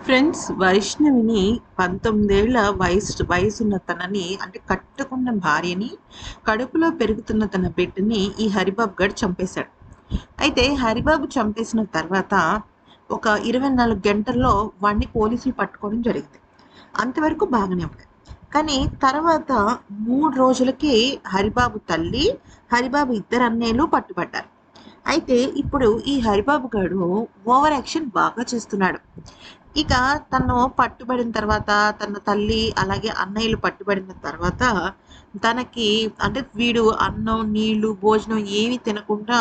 Friends, వైష్ణవిని 19 ఏళ్ల వయసున్న తనని అంటే కట్టుకున్న భార్యని, కడుపులో పెరుగుతున్న తన బిడ్డని ఈ హరిబాబు గాడు చంపేశాడు. అయితే హరిబాబు చంపేసిన తర్వాత ఒక 24 గంటల్లో వాడిని పోలీసులు పట్టుకోవడం జరిగింది. అంతవరకు బాగానే ఉంది. కానీ తర్వాత 3 రోజులకి హరిబాబు తల్లి, హరిబాబు ఇద్దరు అన్నయ్యలు పట్టుబడ్డారు. అయితే ఇప్పుడు ఈ హరిబాబు గాడు ఓవర్ యాక్షన్ బాగా చేస్తున్నాడు. ఇక తను పట్టుబడిన తర్వాత తన తల్లి అలాగే అన్నయ్యలు పట్టుబడిన తర్వాత తనకి అంటే వీడు అన్నం, నీళ్లు, భోజనం ఏమి తినకుండా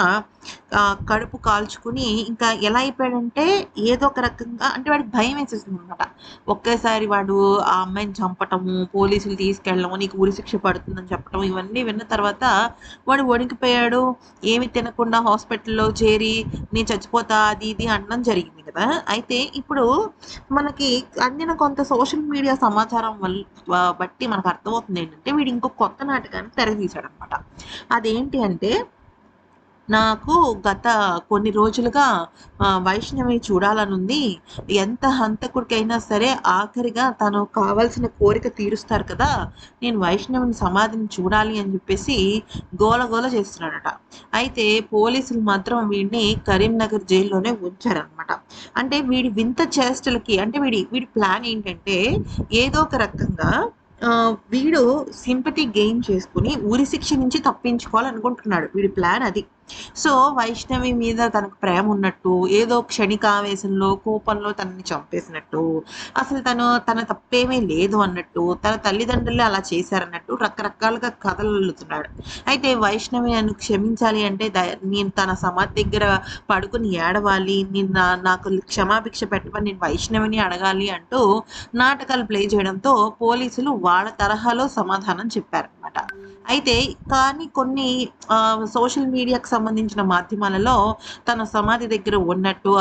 కడుపు కాల్చుకుని ఇంకా ఎలా అయిపోయాడంటే ఏదో ఒక రకంగా అంటే వాడికి భయం వేసేసింది అనమాట. ఒకేసారి వాడు ఆ అమ్మాయిని చంపటము, పోలీసులు తీసుకెళ్ళడం, నీకు ఉరిశిక్ష పడుతుందని చెప్పడం ఇవన్నీ విన్న తర్వాత వాడు వణికిపోయాడు. ఏమి తినకుండా హాస్పిటల్లో చేరి నేను చచ్చిపోతా అది ఇది అనడం జరిగింది కదా. అయితే ఇప్పుడు మనకి అందిన కొంత సోషల్ మీడియా సమాచారం బట్టి మనకు అర్థమవుతుంది ఏంటంటే వీడు ఇంకో కొత్త నాటకాన్ని తెరదీశాడు అనమాట. అదేంటి అంటే నాకు గత కొన్ని రోజులుగా వైష్ణవి చూడాలనుంది. ఎంత హంతకుడికైనా సరే ఆఖరిగా తను కావాల్సిన కోరిక తీరుస్తారు కదా! నేను వైష్ణవిని సమాధిని చూడాలి అని చెప్పేసి గోల చేస్తున్నాడట. అయితే పోలీసులు మాత్రం వీడిని కరీంనగర్ జైల్లోనే ఉంచారనమాట. అంటే వీడి వింత చేష్టలకి అంటే వీడి ప్లాన్ ఏంటంటే ఏదో ఒక రకంగా వీడు సింపతి గెయిన్ చేసుకుని ఉరిశిక్ష నుంచి తప్పించుకోవాలనుకుంటున్నాడు. వీడి ప్లాన్ అది. సో వైష్ణవి మీద తనకు ప్రేమ ఉన్నట్టు, ఏదో క్షణికావేశంలో, కోపంలో తనని చంపేసినట్టు, అసలు తన తప్పేమీ లేదు అన్నట్టు, తన తల్లిదండ్రులే అలా చేశారన్నట్టు రకరకాలుగా కథలు అల్లుతున్నాడు. అయితే వైష్ణవి నన్ను క్షమించాలి అంటే నేను తన సమాధి దగ్గర పడుకుని ఏడవాలి, నాకు క్షమాభిక్ష పెట్టమని నేను వైష్ణవిని అడగాలి అంటూ నాటకాలు ప్లే చేయడంతో పోలీసులు వాళ్ళ తరహాలో సమాధానం చెప్పారనమాట. అయితే కానీ కొన్ని సోషల్ మీడియాకి సంబంధించిన మాధ్యమాలలో తన సమాధి దగ్గర ఉన్నట్టు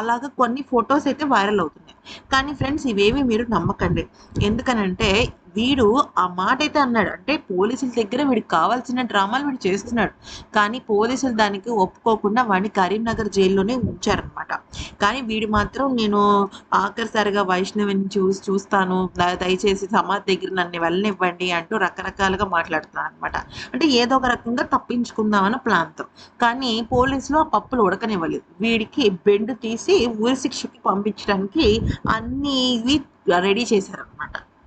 అలాగా కొన్ని ఫొటోస్ అయితే వైరల్ అవుతున్నాయి. కానీ ఫ్రెండ్స్, ఇవేమి మీరు నమ్మకండి. ఎందుకనంటే వీడు ఆ మాట అయితే అన్నాడు. అంటే పోలీసుల దగ్గర వీడికి కావాల్సిన డ్రామాలు వీడు చేస్తున్నాడు. కానీ పోలీసులు దానికి ఒప్పుకోకుండా వాడిని కరీంనగర్ జైల్లోనే ఉంచారనమాట. కానీ వీడు మాత్రం నేను ఆఖరిసారిగా వైష్ణవిని చూస్తాను, దయచేసి సమాధి దగ్గర నన్ను వెళ్ళనివ్వండి అంటూ రకరకాలుగా మాట్లాడుతున్నాను అనమాట. అంటే ఏదో ఒక రకంగా తప్పించుకుందామన్న ప్లాన్తో. కానీ పోలీసులు ఆ పప్పులు ఉడకనివ్వలేదు. వీడికి బెండు తీసి ఉరి శిక్షకి పంపించడానికి అన్ని రెడీ చేశారనమాట.